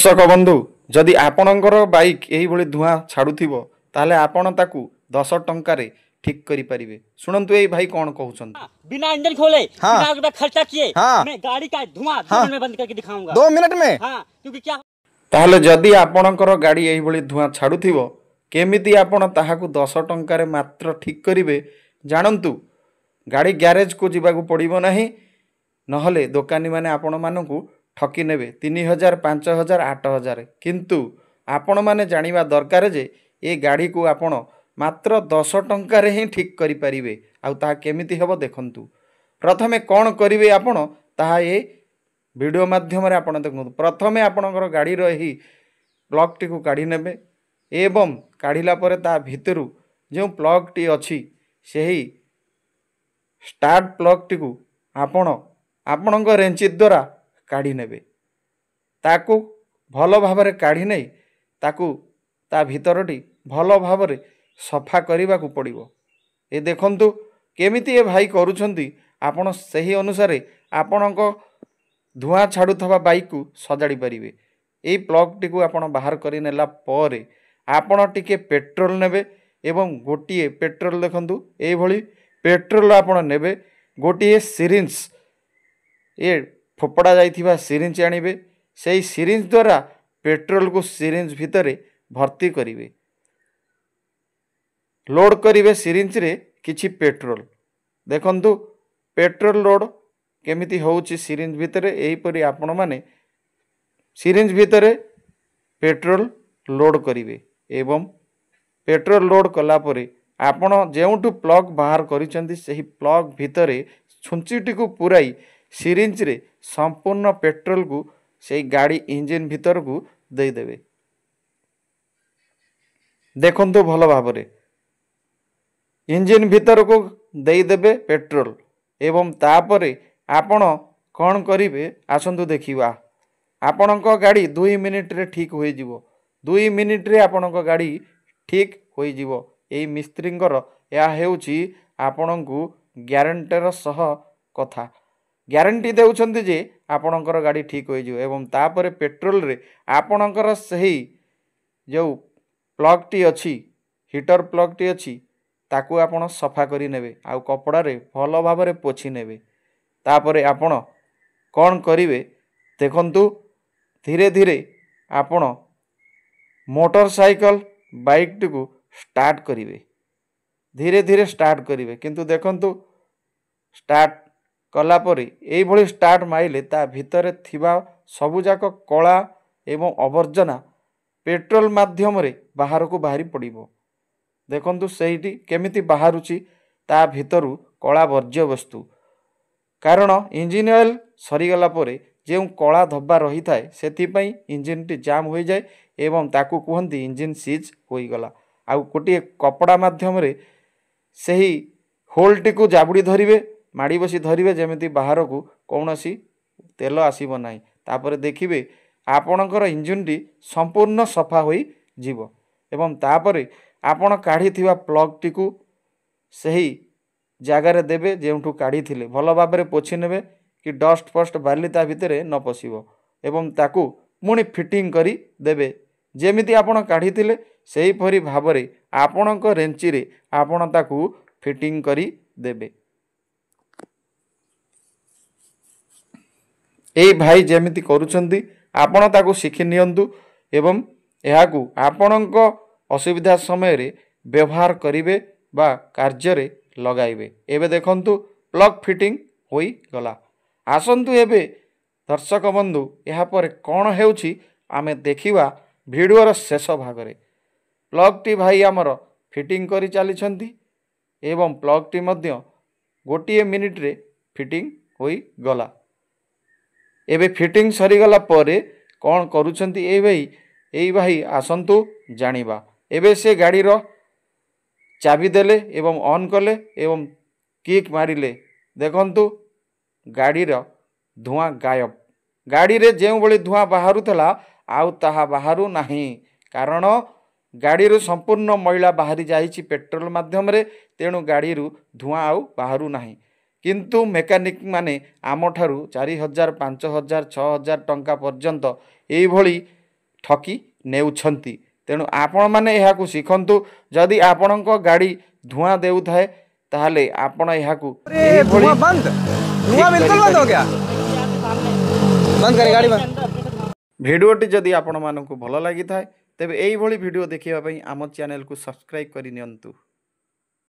दर्शक बंधु जदि आपणकर बाइक यही भली धुआं छाड़ुथिबो ताले आपण ताकू 10 टंकार ठीक करि परिबे। सुनंतु ए भाई कौन कहउछन। बिना इंजन खोले हाँ। बिना रुपया खर्चा किए हाँ। मैं गाड़ी का धुआं 2 हाँ। मिनट में बंद करके दिखाऊंगा 2 मिनट में। हाँ क्योंकि क्या ताहले जदि आपणकर गाड़ी यही भली धुआं छाड़ुथिबो केमिति आपण ताहाकू 10 टंकार मात्र ठीक करिवे जानंतु। गाड़ी गैरेज को जिबाकू पड़िबो नाही नहले दोकानी माने आपण मानकू ठकी नेबे 3000 5000 8000 किंतु आपण माने जानिबा दरकार जे ए गाड़ी को आपण मात्र 10 टंकार ही ठीक करि परिबे। आउ ताहा केमिति हबो देखंतु। प्रथमे कोन करिवे आपण ताहा ए वीडियो माध्यम रे आपण देखंतु। प्रथमे आपणकर गाड़ी रो ही प्लग टी को काढी नेबे एवं काढिला परे ता भितरु जो प्लग टी अछि सेही स्टार्ट प्लग टी को आपण आपणक रेंची द्वारा काढ़ी नेबे ताकू भल भावरे काढ़ी नै ताकू ता भितरटी भल भावरे सफा करने को पड़िबो। ए देखंतु केमिति ए भाई करूछंती आपण सही अनुसार आपणक धुआं छाड़ुथबा बाइक को सजाड़ी परिबे। ए प्लग टी को आपण बाहर करि नेला परे आपण टिके पेट्रोल नेबे एवं गोटिए पेट्रोल देखंतु ए भली पेट्रोल आपण नेबे गोटिए सिरिंज ए फोपड़ा जाइथिबा सिरिंज आनिबे सेही सिरिंज द्वारा पेट्रोल को सिरिंज भितरे भर्ती करिवे लोड करिवे सिरिंज रे किछि पेट्रोल देखंतु पेट्रोल लोड केमिति होउछि सिरिंज भितरे एही परि आपण माने सिरिंज भितरे पेट्रोल लोड करिवे एवं पेट्रोल लोड कला परे आपण जेउठु प्लग बाहर करिसेंती सेही प्लग भितरे छुंचीटी को पुराई सिरिंज रे संपूर्ण पेट्रोल को से गाड़ी इंजन भीतर को दे देवे। देखंतु भल भावरे इंजन भीतर को दे देवे पेट्रोल एवं तापरे आपण कौन करिवे आसंतु देखिबा। आपणक गाड़ी 2 मिनिट रे ठीक होई जिवो 2 मिनिट रे आपणक गाड़ी ठीक होई जिवो। एई मिस्त्रींकर या हेउची आपणकू ग्यारंटीर सह कथा ग्यारंटी देउछंती जे आपणकर गाड़ी ठीक होई जिवो एवं तापरे पेट्रोल रे आपणकर सही जो प्लग टी अछि हीटर प्लग टी अछि ताकू आपण सफा करि नेबे आ कपड़ा रे भल भाबरे पोछि नेबे। तापरे आपण कोन करिवे देखंतु धीरे धीरे आपण मोटरसाइकल बाइक टी को स्टार्ट करिवे धीरे धीरे स्टार्ट करिवे किंतु देखंतु स्टार्ट कला परे एई भली स्टार्ट माइले ता भितरे थिबा सबुजाक कला एवं अवर्जना पेट्रोल माध्यम रे बाहर को बाहरी पड़िबो। देखंतु सेहिटी केमिति बाहरुची ता भितरु कला वर्ज्य वस्तु कारण इंजिन ऑयल सरीगला परे जे कला धब्बा रही थाए सेति पई इंजिन टी जाम होई जाय एवं ताकू कहंती इंजिन सीज होई गला। आ कोटिए कपड़ा माध्यम रे सेही होल टी को जाबुड़ी धरिवे माड़ी बसी धरिवे जेमिति बाहर को कौनसी तेल आसीबो नाही। तापरे देखिबे आपणकर इंजिन टी संपूर्ण सफा होई जीवो एवं तापरे आपण काढ़ी थिबा प्लग टी को सही जगार देबे जेउठू काढ़ी थिले भल भाबरे पोछि नेबे कि डस्ट फस्ट बाली ता भितरे न पसिबो एवं ताकू मुणी फिटिंग करी देबे जेमिति आपण काढ़ी थिले सेही परि भाबरे आपणक रेंची रे आपण ताकू फिटिंग करी देबे। ए भाई जेमिति करूछंती आपण ताकू शिखि नियंतु एवं एहाकू आपणक असुविधा समय रे व्यवहार करिवे बा कार्य रे लगाइबे। एबे देखंतु प्लग फिटिंग होई गला। आसंतु एबे दर्शक बंधु एहा पर कोन हेउची आमे देखिबा वीडियोर शेष भाग रे। प्लग टी भाई हमर फिटिंग करी चाली छंती एवं प्लग टी मध्य गोटिए मिनिट रे फिटिंग होई गला। एबे फिटिंग सरी गला परे कौन करूछंती ए भाई आसंतु जानिबा। एबे से गाड़ी रो चाबी देले एवं ऑन कले एवं किक मारिले देखंतु गाड़ी रो धुआं गायब। गाड़ी रे जेउ बळी धुआं बाहरु थला आउ ताहा बाहरु नाही कारण गाड़ी रो संपूर्ण मैला बाहरी जाईची पेट्रोल माध्यम रे तेणु गाड़ी रो धुआं आउ बाहरु नाही। किंतु मेकानिक माने आम ठारू 4000 5000 6000 टंका पर्यंत एई भली ଠକି ନେଉଛନ୍ତି। ତେଣୁ ଆପଣମାନେ ଏହାକୁ ଶିଖନ୍ତୁ। ଯଦି ଆପଣଙ୍କ ଗାଡ଼ି ଧୂଆଁ ଦେଉଥାଏ ତାହେଲେ ଆପଣ ଏହାକୁ ଏଇଭଳି धुआं बंद, धुआं बिल्कुल बंद हो गया। बंद करे गाड़ी बंद। ଭିଡ଼ିଓଟି ଯଦି ଆପଣମାନଙ୍କୁ ଭଲ ଲାଗିଥାଏ ତେବେ ଏଇଭଳି ଭିଡ଼ିଓ ଦେଖିବା ପାଇଁ ଆମ ଚ୍ୟାନେଲକୁ ସବସ୍କ୍ରାଇବ୍ କରିନିଅନ୍ତୁ।